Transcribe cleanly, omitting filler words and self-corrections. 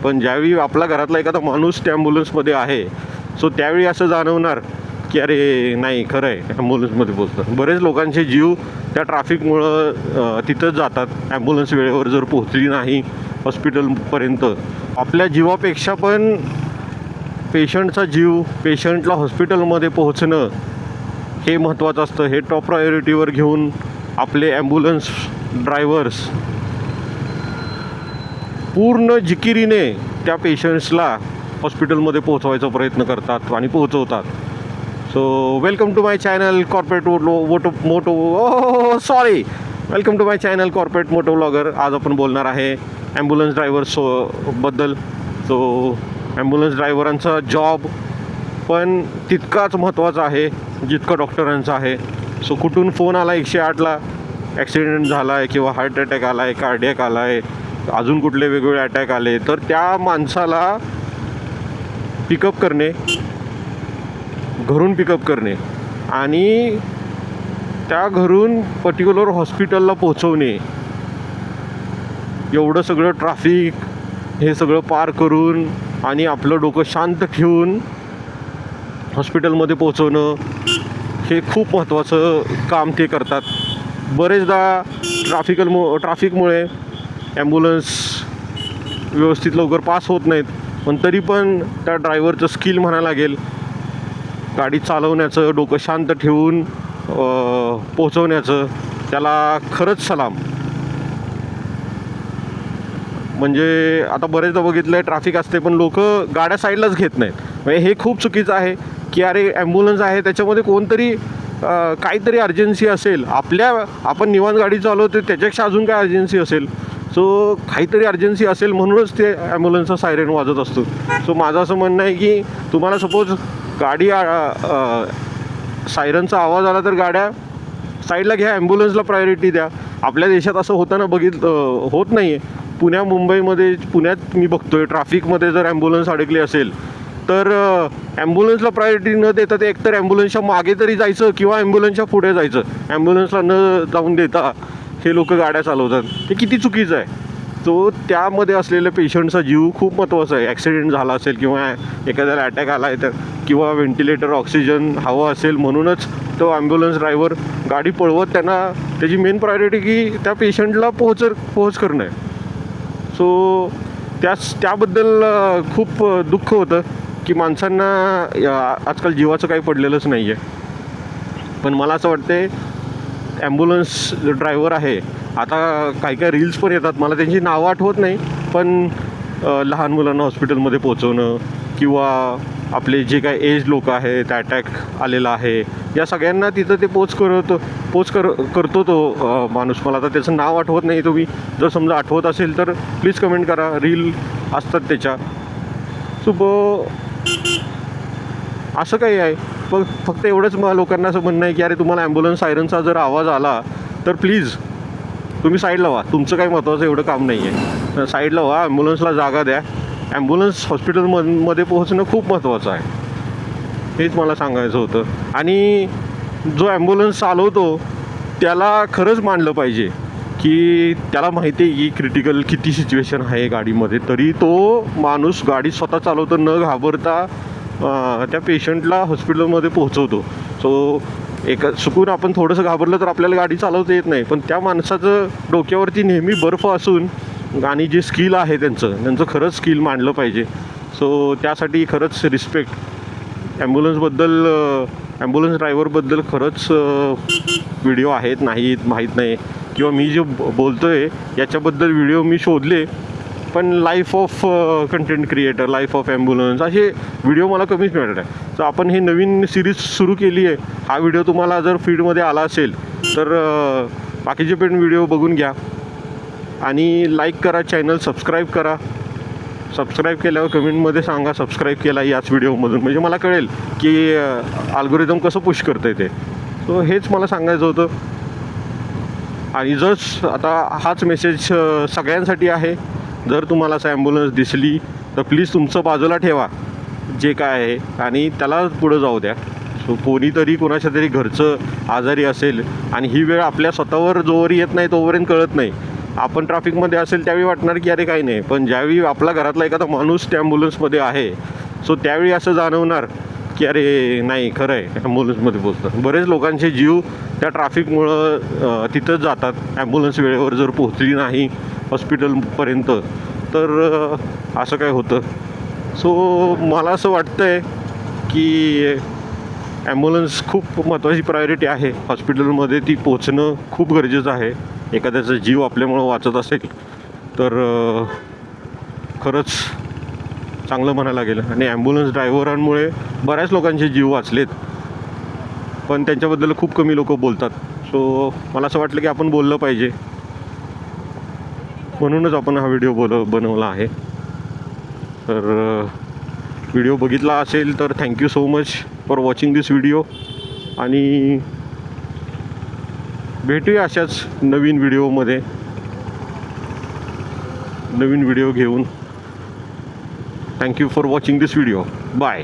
पण ज्यावेळी आपला घरातला एखादा माणूस त्या ॲम्ब्युलन्समध्ये आहे, सो त्यावेळी असं जाणवणार की अरे नाही, खरं आहे, ॲम्ब्युलन्समध्ये पोहोचतं. बरेच लोकांचे जीव त्या ट्रॅफिकमुळं तिथंच जातात. ॲम्ब्युलन्स वेळेवर जर पोहोचली नाही हॉस्पिटलपर्यंत, आपल्या जीवापेक्षा पण पेशंटचा जीव, पेशंटला हॉस्पिटलमध्ये पोहोचणं हे महत्त्वाचं असतं. हे टॉप प्रायोरिटीवर घेऊन आपले ॲम्ब्युलन्स ड्रायव्हर्स पूर्ण जिकिरीने त्या पेशंट्सला हॉस्पिटलमध्ये पोहोचवायचा प्रयत्न करतात आणि पोहोचवतात. So welcome to my channel corporate welcome to my channel corporate moto vlogger. आज आपण बोलणार आहे ॲम्ब्युलन्स ड्रायव्हर्सबद्दल. सो ॲम्ब्युलन्स ड्रायव्हरांचा जॉब पण तितकाच महत्त्वाचा आहे जितका डॉक्टरांचा आहे. सो कुठून फोन आला 108ला, ॲक्सिडेंट झाला आहे किंवा हार्ट अटॅक आला आहे, कार्डियक आला आहे, अजून कुठले वेगवेगळे अटॅक आले, तर त्या माणसाला पिकअप करणे, घरून पिकअप करणे आणि त्या घरून पर्टिक्युलर हॉस्पिटलला पोहोचवणे, एवढं सगळं ट्रॅफिक हे सगळं पार करून आणि आपलं डोकं शांत ठेवून हॉस्पिटलमध्ये पोहोचवणं हे खूप महत्त्वाचं काम ते करतात. बरेचदा ट्रॅफिकमुळे ॲम्ब्युलन्स व्यवस्थित लवकर पास होत नाहीत, पण तरी पण त्या ड्रायव्हरचं स्किल म्हणायला लागेल, गाडी चालवण्याचं, डोकं शांत ठेवून पोहोचवण्याचं, त्याला खरंच सलाम. म्हणजे आता बरेचदा बघितलं आहे ट्रॅफिक असते पण लोक गाड्या साईडलाच घेत नाहीत. म्हणजे हे खूप चुकीचं आहे की अरे ॲम्ब्युलन्स आहे, त्याच्यामध्ये कोणतरी काहीतरी अर्जन्सी असेल, आपण निवांत गाडी चालवतो त्याच्यापेक्षा अजून काय अर्जन्सी असेल. सो काहीतरी अर्जन्सी असेल म्हणूनच ते ॲम्ब्युलन्सचा सायरेन वाजत असतो. सो माझं असं म्हणणं आहे की तुम्हाला सपोज गाडी सायरनचा आवाज आला तर गाड्या साईडला घ्या, ॲम्ब्युलन्सला प्रायोरिटी द्या. आपल्या देशात असं होताना होत नाही आहे. पुण्यात मी बघतोय ट्रॅफिकमध्ये जर ॲम्ब्युलन्स अडकली असेल तर ॲम्ब्युलन्सला प्रायोरिटी न देता ते एकतर ॲम्ब्युलन्सच्या मागे तरी जायचं किंवा ॲम्ब्युलन्सच्या पुढे जायचं. ॲम्ब्युलन्सला न जाऊन देता हे लोक गाड्या चालवतात. ते किती चुकीचं आहे. तो त्यामध्ये असलेल्या पेशंटचा जीव खूप महत्त्वाचा आहे. ॲक्सिडेंट झाला असेल किंवा एखाद्याला अटॅक आला आहे तर, किंवा व्हेंटिलेटर ऑक्सिजन हवं असेल, म्हणूनच तो ॲम्ब्युलन्स ड्रायव्हर गाडी पळवत त्यांना त्याची मेन प्रायोरिटी की त्या पेशंटला पोहोच करणं आहे. सो त्याबद्दल खूप दुःख होतं की माणसांना आजकाल जीवाचं काही पडलेलंच नाही आहे. पण मला असं वाटते ॲम्ब्युलन्स ड्रायव्हर आहे, आता काही रील्स पण येतात, मला त्यांची नावं आठवत नाही, पण लहान मुलांना हॉस्पिटलमध्ये पोहोचवणं किंवा आपले जे काही एज लोक आहेत, अटॅक आलेला आहे, या सगळ्यांना तिथं ते करतो तो माणूस. मला आता त्याचं नाव आठवत नाही. तुम्ही जर समजा आठवत असेल तर प्लीज कमेंट करा. रील असतात त्याच्या. सो असं काही आहे. फक्त एवढंच लोकांना असं म्हणणं आहे की अरे तुम्हाला ॲम्ब्युलन्स सायरनचा जर आवाज आला तर प्लीज तुम्ही साईडला व्हा. तुमचं काही महत्त्वाचं एवढं काम नाही आहे. साईडला व्हा, ॲम्ब्युलन्सला जागा द्या. ॲम्ब्युलन्स हॉस्पिटलमध्ये पोहोचणं खूप महत्त्वाचं आहे. हेच मला सांगायचं होतं. आणि जो ॲम्ब्युलन्स चालवतो त्याला खरंच मानलं पाहिजे की त्याला माहिती आहे की क्रिटिकल किती सिच्युएशन आहे गाडीमध्ये, तरी तो माणूस गाडी स्वतः चालवतो, न घाबरता त्या पेशंटला हॉस्पिटलमध्ये पोहोचवतो. सो चुकून आपण थोडंसं घाबरलं तर आपल्याला गाडी चालवता येत नाही, पण त्या माणसाचं डोक्यावरती नेहमी बर्फ असून आणि जे स्किल आहे त्यांचं खरंच स्किल मानलं पाहिजे. सो त्यासाठी खरंच रिस्पेक्ट. ॲम्ब्युलन्स ड्रायव्हरबद्दल खरंच व्हिडिओ आहेत नाहीत माहीत नाही, किंवा मी जे बोलतो आहे याच्याबद्दल व्हिडिओ मी शोधले, पण life of content creator, life of ambulance असे व्हिडिओ मला कमीच मिळत आहे. तर आपण ही नवीन सिरीज सुरू केली आहे. हा व्हिडिओ तुम्हाला जर फीडमध्ये आला असेल तर बाकीचे पण व्हिडिओ बघून घ्या आणि लाईक करा, चॅनल सबस्क्राईब करा. सबस्क्राईब केल्यावर कमेंटमध्ये सांगा सबस्क्राईब केला याच व्हिडिओमधून, म्हणजे मला कळेल की अल्गोरिदम कसं पुश करतं आहे ते. सो हेच मला सांगायचं होतं. आणि आता हाच मेसेज सगळ्यांसाठी आहे. जर तुम्हाला असं ॲम्ब्युलन्स दिसली तर प्लीज तुमचं बाजूला ठेवा जे काय आहे आणि त्याला पुढं जाऊ द्या. सो कोणीतरी कोणाच्या तरी घरचं आजारी असेल आणि ही वेळ आपल्या स्वतःवर जोवर येत नाही तोपर्यंत कळत नाही. आपण ट्रॅफिकमध्ये असेल त्यावेळी वाटणार की अरे काही नाही, पण ज्यावेळी आपला घरातला एखादा माणूस त्या ॲम्ब्युलन्समध्ये आहे सो त्यावेळी असं जाणवणार की अरे नाही खरं आहे ॲम्ब्युलन्समध्ये पोचतं. बरेच लोकांचे जीव त्या ट्रॅफिकमुळं तिथंच जातात. ॲम्ब्युलन्स वेळेवर जर पोहोचली नाही हॉस्पिटलपर्यंत तर असं काय होतं. सो मला असं वाटतं आहे की ॲम्ब्युलन्स खूप महत्त्वाची प्रायोरिटी आहे. हॉस्पिटलमध्ये ती पोचणं खूप गरजेचं आहे. एखाद्याचा जीव आपल्यामुळं वाचत असेल तर खरंच चांगलं म्हणायला गेलं. आणि ॲम्ब्युलन्स ड्रायव्हरांमुळे बऱ्याच लोकांचे जीव वाचलेत, पण त्यांच्याबद्दल खूप कमी लोक बोलतात. सो मला असं वाटलं की आपण बोललं पाहिजे, म्हणूनच आपण हा व्हिडिओ बनवला आहे. तर व्हिडिओ बघितला असेल तर thank you so much for watching this video. आणि भेटूया अशाच नवीन व्हिडिओमध्ये, नवीन व्हिडिओ घेऊन. Thank you for watching this video. Bye.